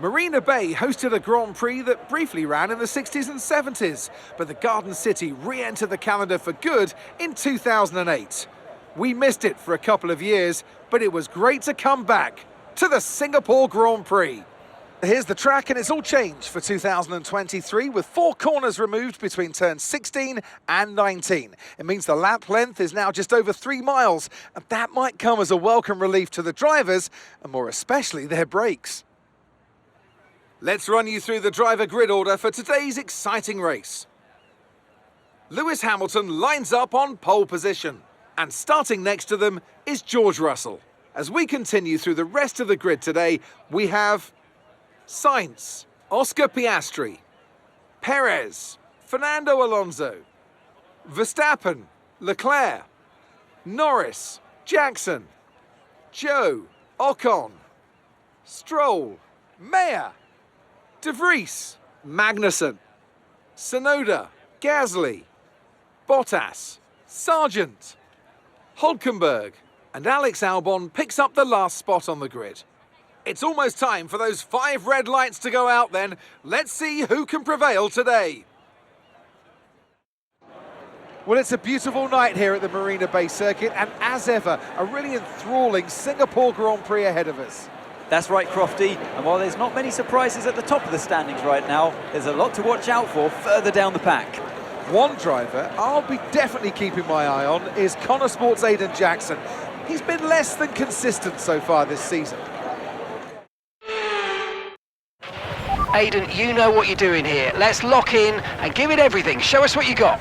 Marina Bay hosted a Grand Prix that briefly ran in the 60s and 70s, but the Garden City re-entered the calendar for good in 2008. We missed it for a couple of years, but it was great to come back to the Singapore Grand Prix. Here's the track, and it's all changed for 2023 with 4 corners removed between turns 16 and 19. It means the lap length is now just over 3 miles, and that might come as a welcome relief to the drivers, and more especially their brakes. Let's run you through the driver grid order for today's exciting race. Lewis Hamilton lines up on pole position, and starting next to them is George Russell. As we continue through the rest of the grid today, we have Sainz, Oscar Piastri, Perez, Fernando Alonso, Verstappen, Leclerc, Norris, Jackson, Zhou, Ocon, Stroll, Mayer, De Vries, Magnussen, Tsunoda, Gasly, Bottas, Sargent, Hulkenberg, and Alex Albon picks up the last spot on the grid. It's almost time for those 5 red lights to go out then. Let's see who can prevail today. Well, it's a beautiful night here at the Marina Bay Circuit, and as ever, a really enthralling Singapore Grand Prix ahead of us. That's right, Crofty, and while there's not many surprises at the top of the standings right now, there's a lot to watch out for further down the pack. One driver I'll be definitely keeping my eye on is Connor Sports' Aiden Jackson. He's been less than consistent so far this season. Aiden, you know what you're doing here. Let's lock in and give it everything. Show us what you got.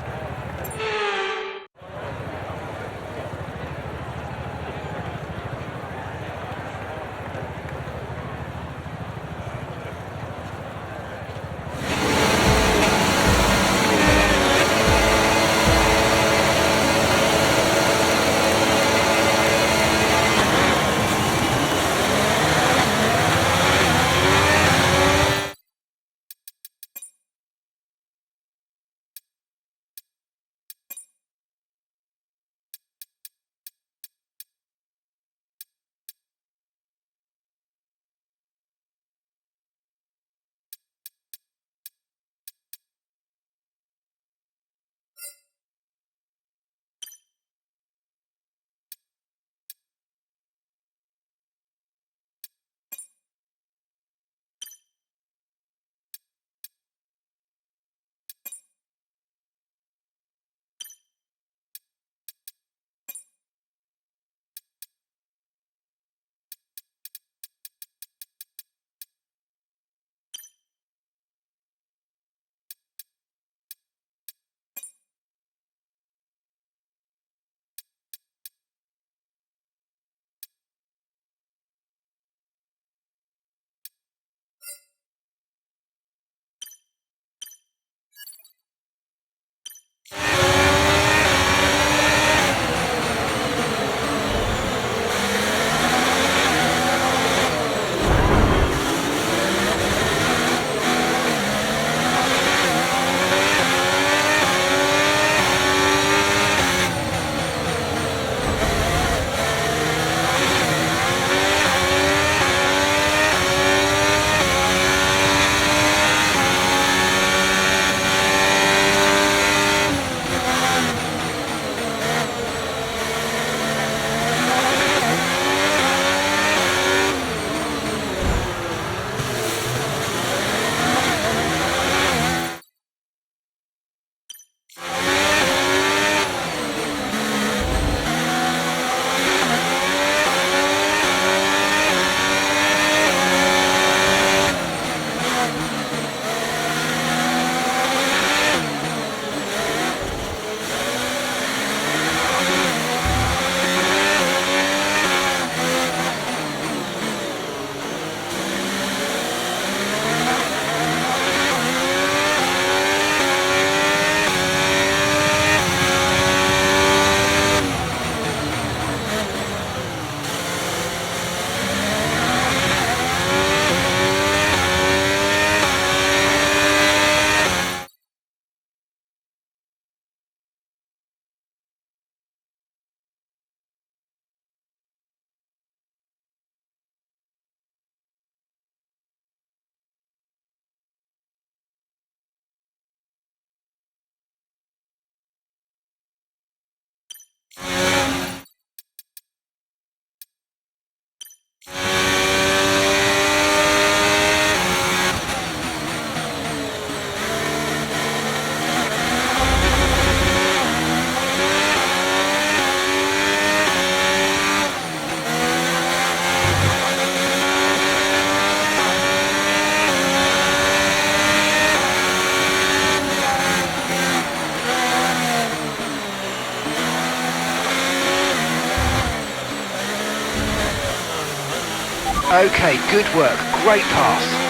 Okay, good work. Great pass.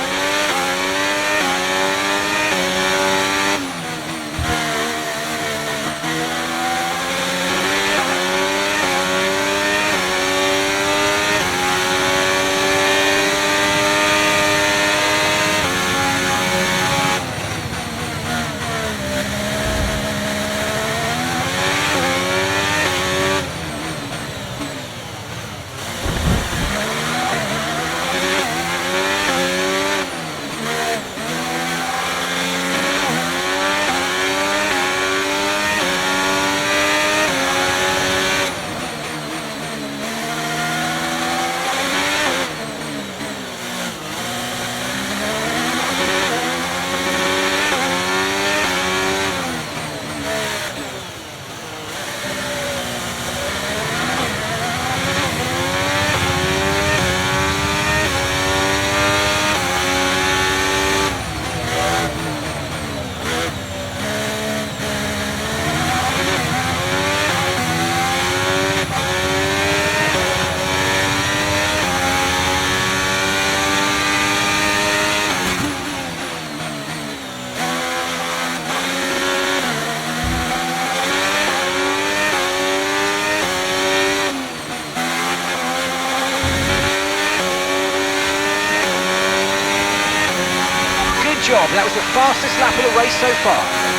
Good job, that was the fastest lap of the race so far.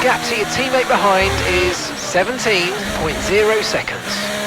Gap to your teammate behind is 17.0 seconds.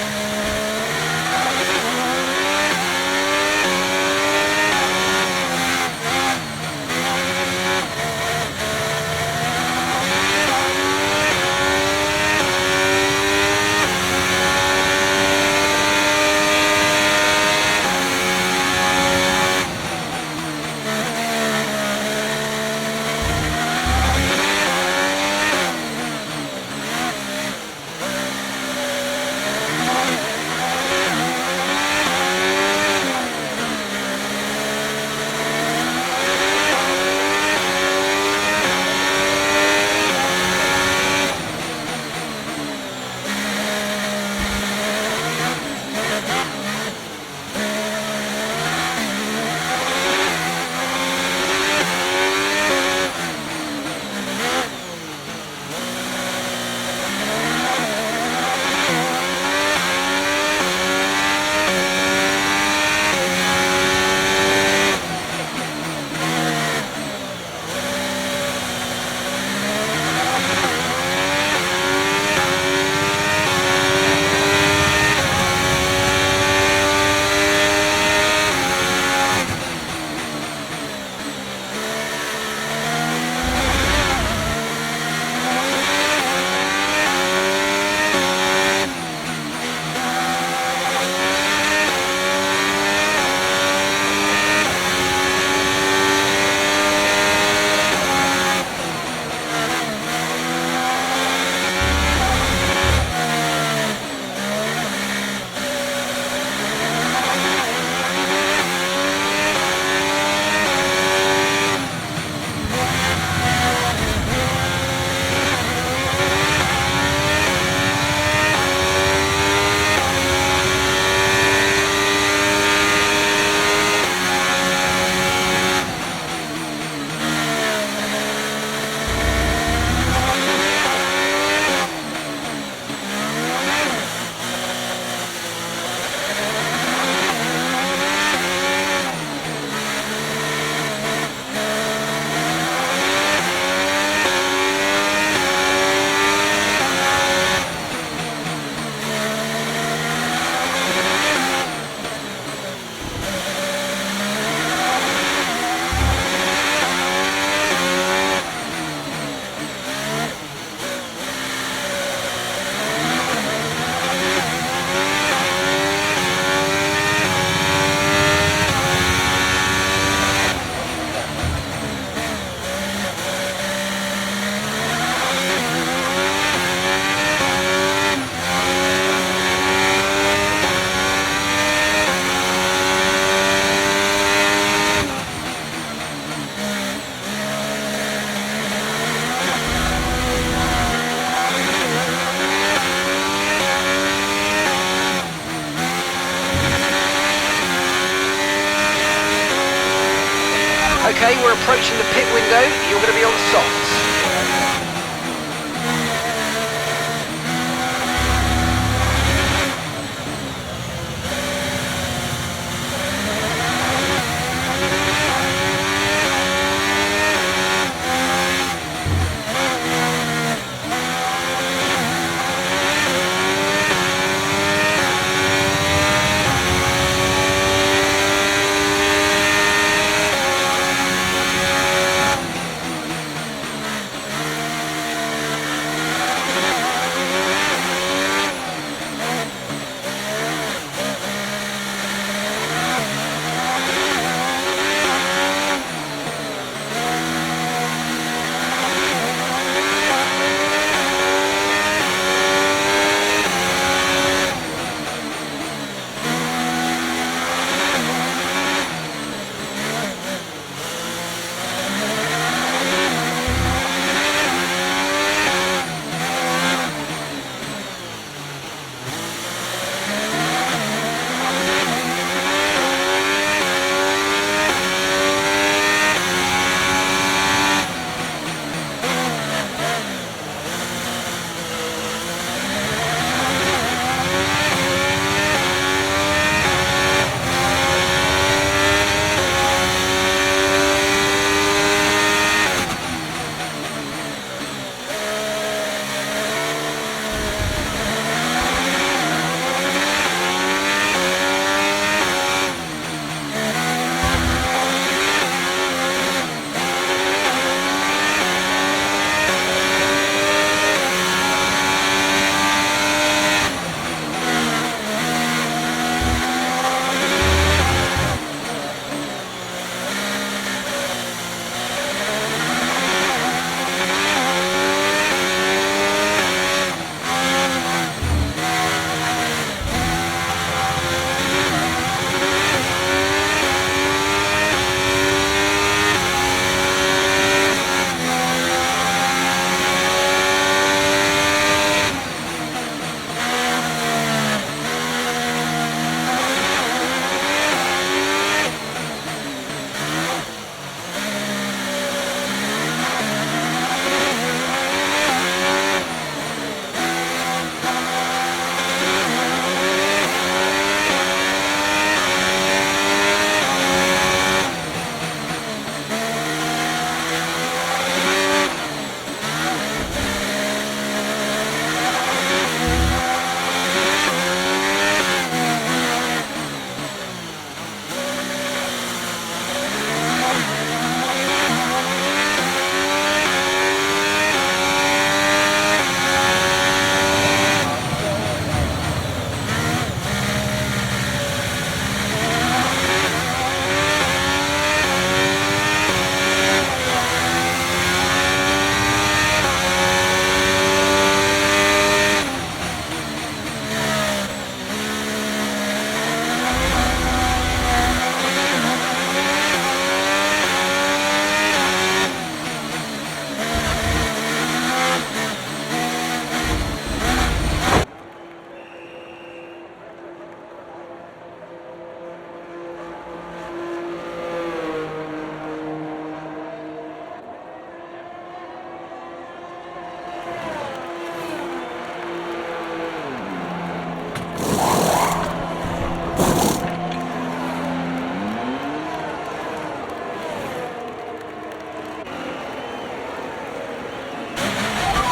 approaching the pit window, you're going to be on softs.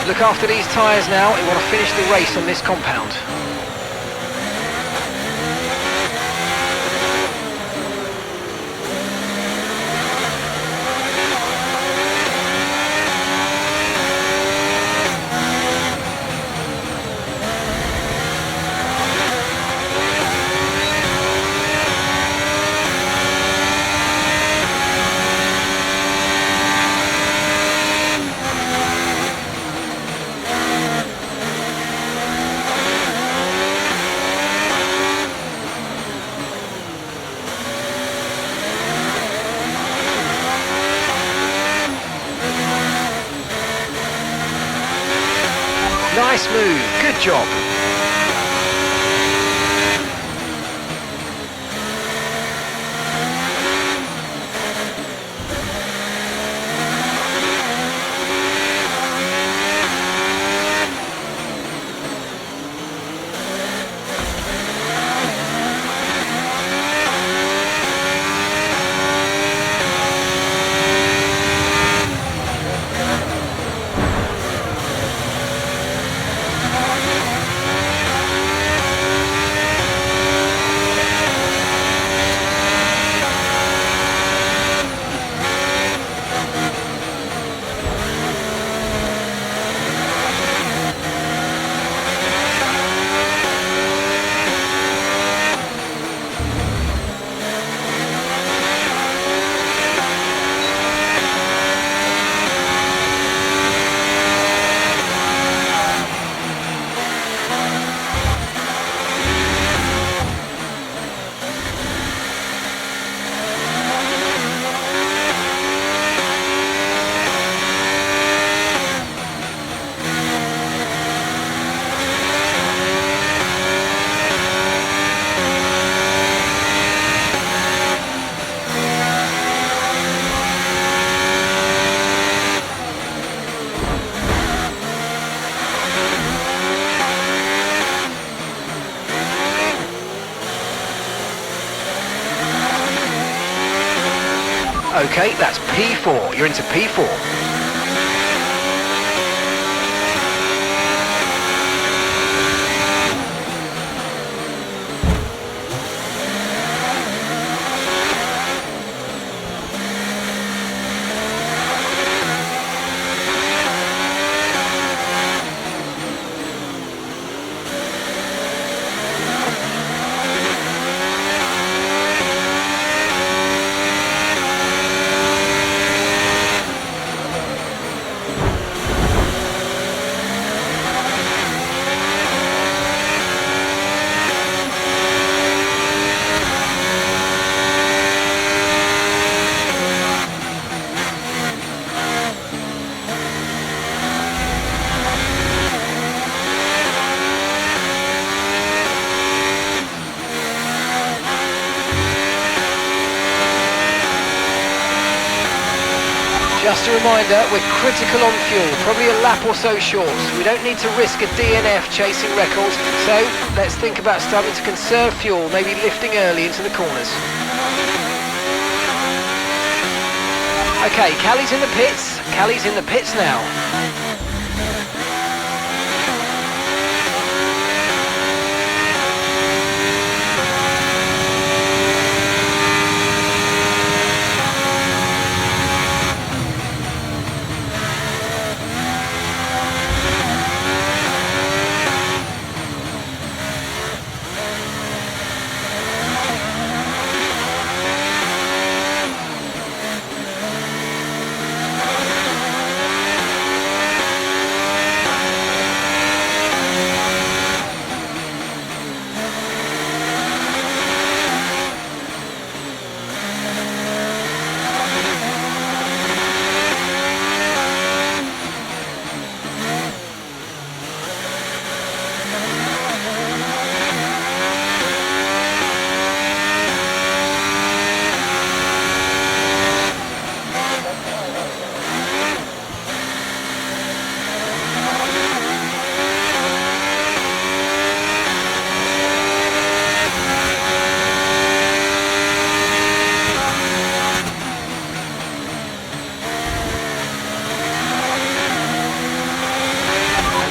Look after these tyres now, we want to finish the race on this compound. Nice move, good job. Okay, that's P4. You're into P4. Just a reminder, we're critical on fuel, probably a lap or so short. We don't need to risk a DNF chasing records, so let's think about starting to conserve fuel, maybe lifting early into the corners. Okay, Callie's in the pits. Callie's in the pits now.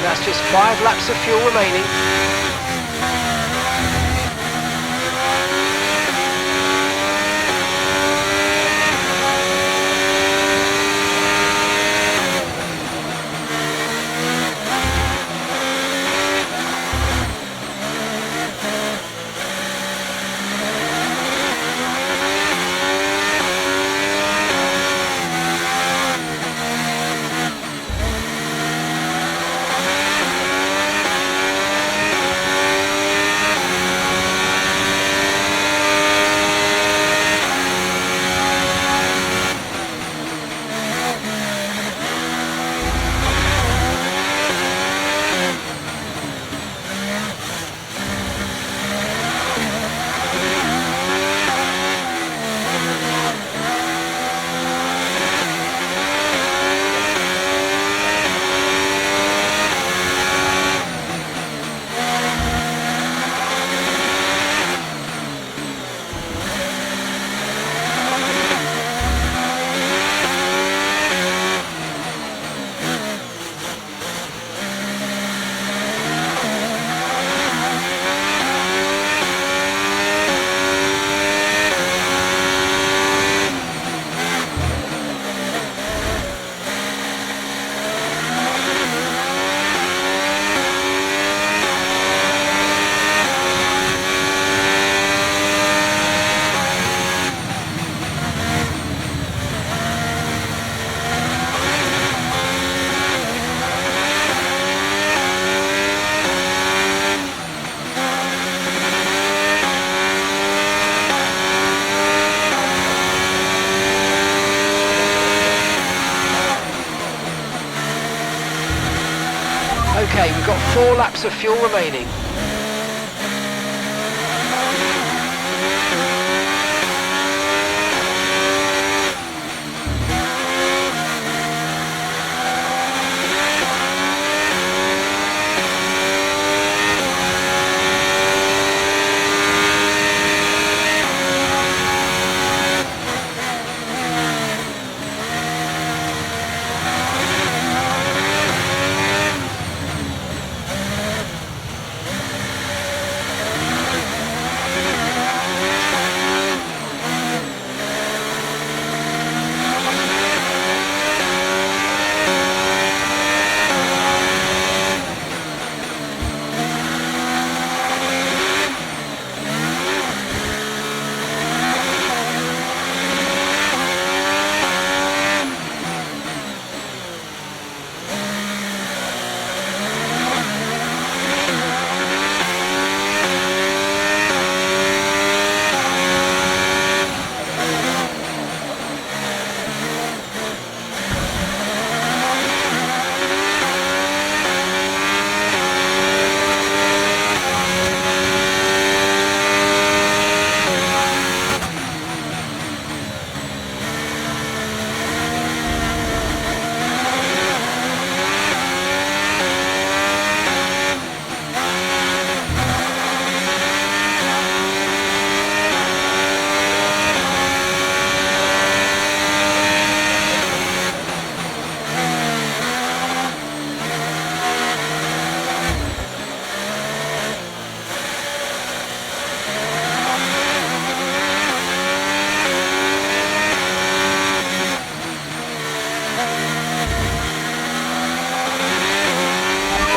That's just 5 laps of fuel remaining. Okay, we've got 4 laps of fuel remaining.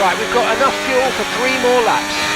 Right, we've got enough fuel for 3 more laps.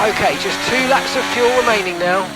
Okay, just 2 laps of fuel remaining now.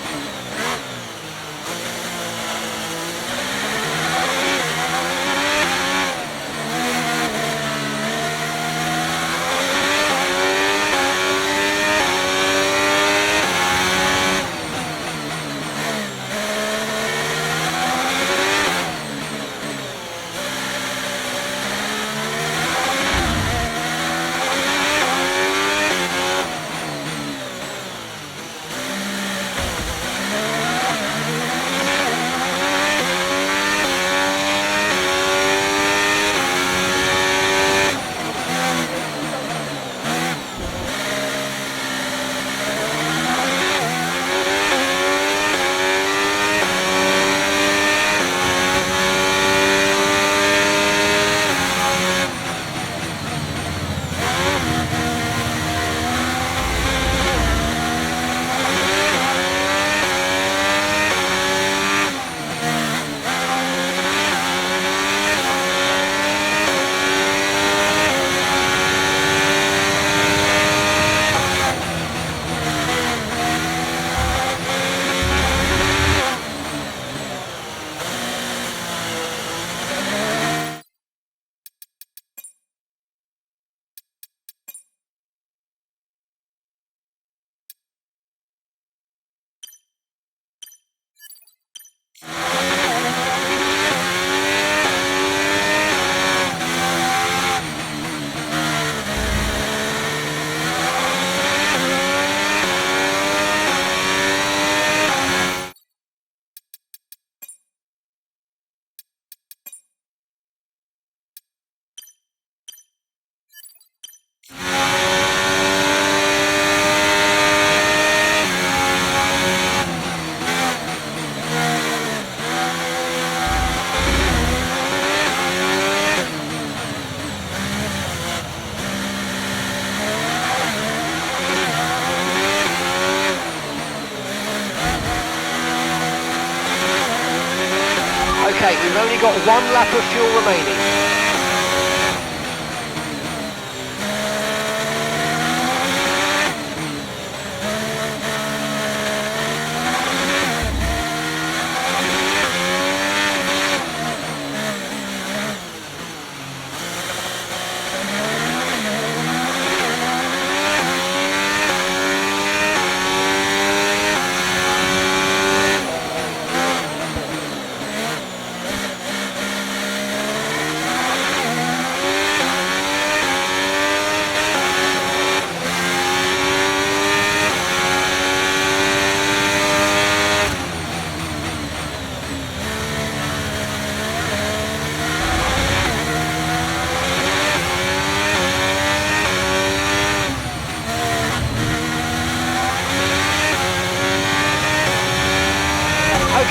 Okay, we've only got 1 lap of fuel remaining.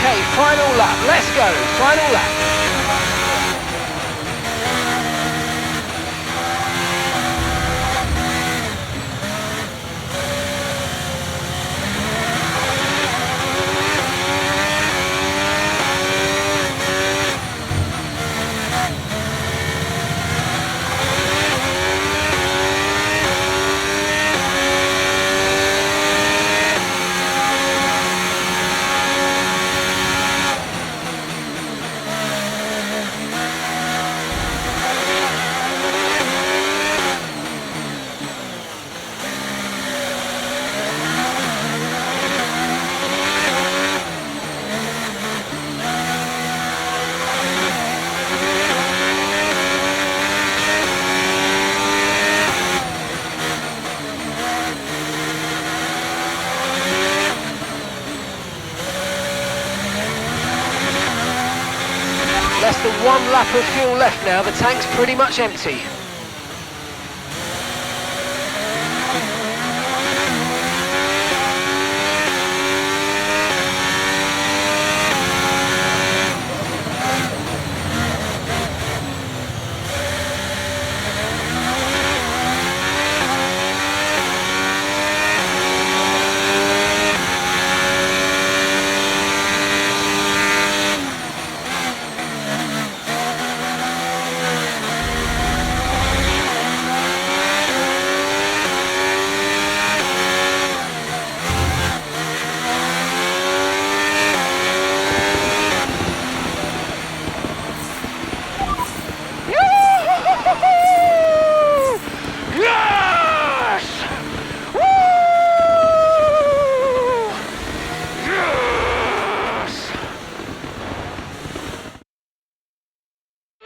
Okay, final lap. Let's go. Final lap. Less than 1 lap of fuel left now, the tank's pretty much empty.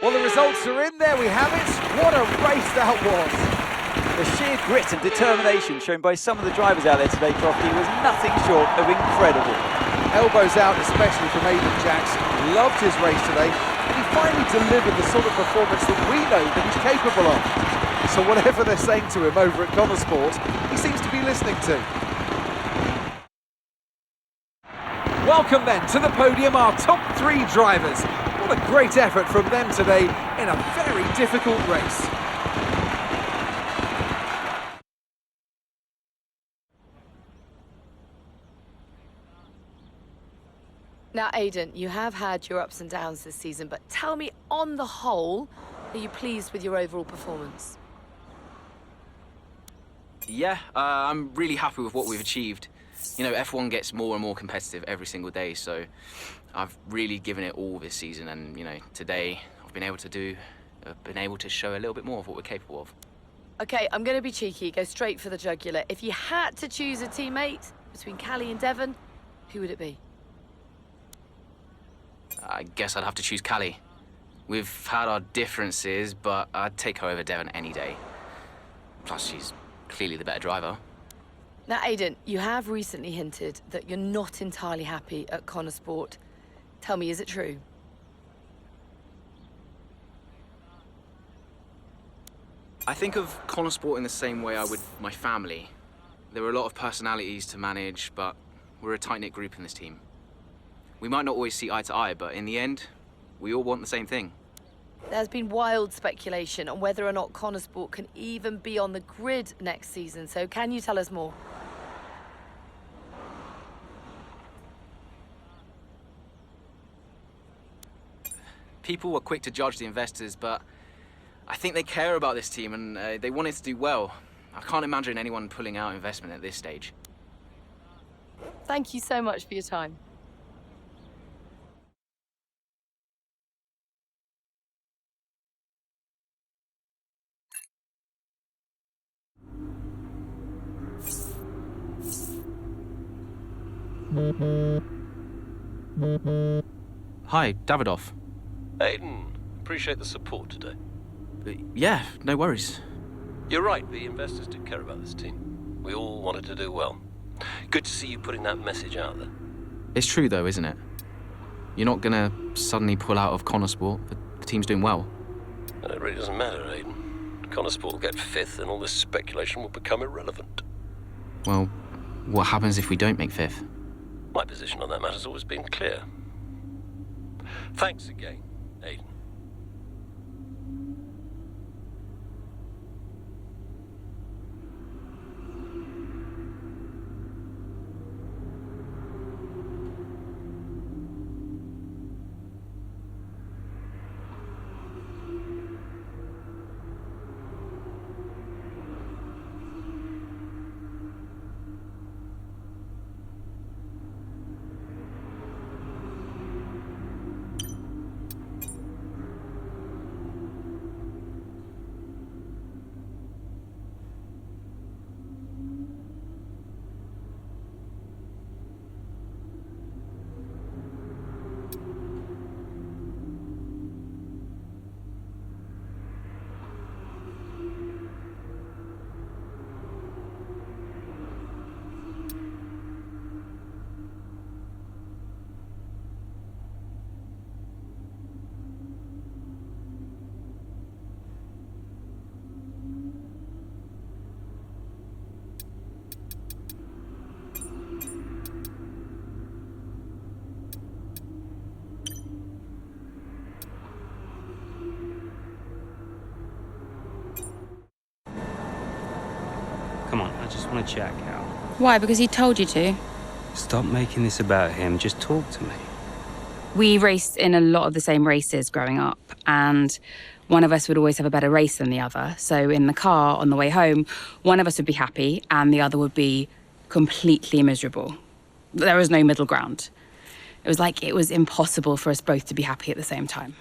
Well, the results are in. There we have it. What a race that was. The sheer grit and determination shown by some of the drivers out there today, Crofty, was nothing short of incredible. Elbows out, especially from Aidan Jackson. Loved his race today, and he finally delivered the sort of performance that we know that he's capable of. So whatever they're saying to him over at Connor Sport, he seems to be listening to. Welcome then to the podium, our top 3 drivers. What a great effort from them today in a very difficult race. Now, Aidan, you have had your ups and downs this season, but tell me, on the whole, are you pleased with your overall performance? Yeah, I'm really happy with what we've achieved. You know, F1 gets more and more competitive every single day, so I've really given it all this season, and you know, today I've been able to show a little bit more of what we're capable of. Okay, I'm going to be cheeky, go straight for the jugular. If you had to choose a teammate between Callie and Devon, who would it be? I guess I'd have to choose Callie. We've had our differences, but I'd take her over Devon any day. Plus, she's clearly the better driver. Now, Aidan, you have recently hinted that you're not entirely happy at Connor Sport. Tell me, is it true? I think of Connor Sport in the same way I would my family. There are a lot of personalities to manage, but we're a tight-knit group in this team. We might not always see eye to eye, but in the end, we all want the same thing. There's been wild speculation on whether or not Connor Sport can even be on the grid next season, so can you tell us more? People were quick to judge the investors, but I think they care about this team and they want it to do well. I can't imagine anyone pulling out investment at this stage. Thank you so much for your time. Hi, Davidoff. Aidan, appreciate the support today. Yeah, no worries. You're right, the investors do care about this team. We all wanted to do well. Good to see you putting that message out there. It's true though, isn't it? You're not gonna suddenly pull out of Connor Sport. The team's doing well. And it really doesn't matter, Aidan. Connor Sport will get 5th and all this speculation will become irrelevant. Well, what happens if we don't make 5th? My position on that matter has always been clear. Thanks again, Aiden. Come on, I just want to chat, Cal. Why? Because he told you to? Stop making this about him. Just talk to me. We raced in a lot of the same races growing up, and one of us would always have a better race than the other. So in the car on the way home, one of us would be happy and the other would be completely miserable. There was no middle ground. It was like it was impossible for us both to be happy at the same time.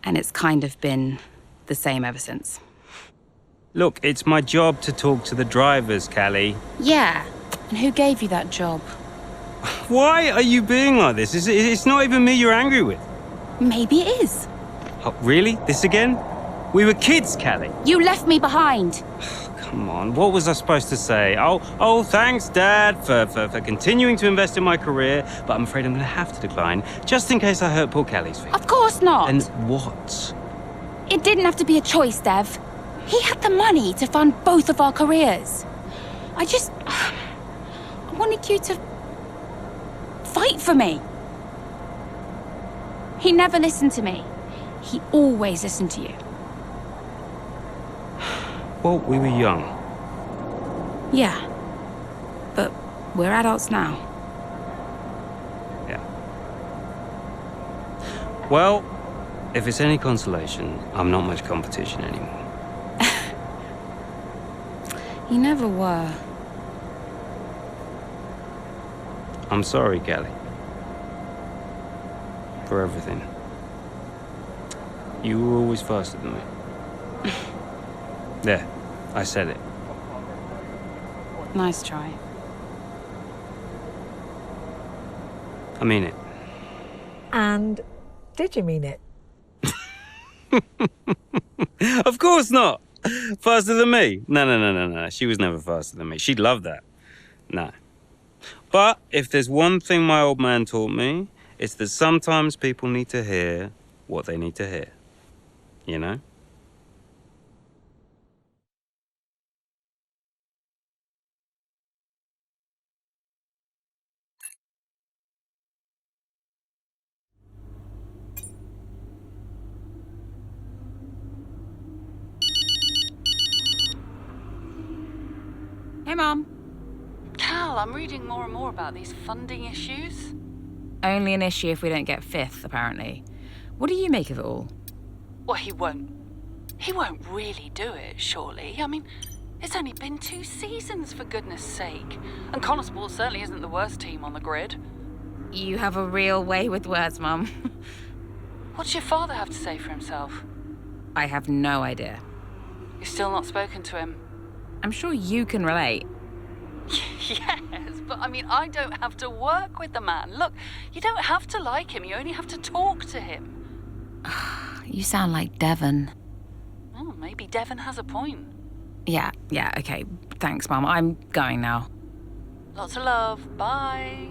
And it's kind of been the same ever since. Look, it's my job to talk to the drivers, Callie. Yeah, and who gave you that job? Why are you being like this? It's not even me you're angry with. Maybe it is. Oh, really? This again? We were kids, Callie. You left me behind. Come on, what was I supposed to say? Oh, thanks, Dad, for continuing to invest in my career, but I'm afraid I'm going to have to decline, just in case I hurt poor Callie's feelings. Of course not. And what? It didn't have to be a choice, Dev. He had the money to fund both of our careers. I wanted you to fight for me. He never listened to me. He always listened to you. Well, we were young. Yeah, but we're adults now. Yeah. Well, if it's any consolation, I'm not much competition anymore. You never were. I'm sorry, Callie. For everything. You were always faster than me. There, I said it. Nice try. I mean it. And did you mean it? Of course not! Faster than me? No. She was never faster than me. She'd love that. No. But if there's one thing my old man taught me, it's that sometimes people need to hear what they need to hear. You know? Hey, Mom. Cal, I'm reading more and more about these funding issues. Only an issue if we don't get fifth, apparently. What do you make of it all? Well, he won't really do it, surely. I mean, it's only been 2 seasons, for goodness sake. And Constable certainly isn't the worst team on the grid. You have a real way with words, Mum. What's your father have to say for himself? I have no idea. You've still not spoken to him? I'm sure you can relate. Yes, but I mean, I don't have to work with the man. Look, you don't have to like him, you only have to talk to him. You sound like Devon. Oh, maybe Devon has a point. Yeah, okay. Thanks, Mum. I'm going now. Lots of love. Bye.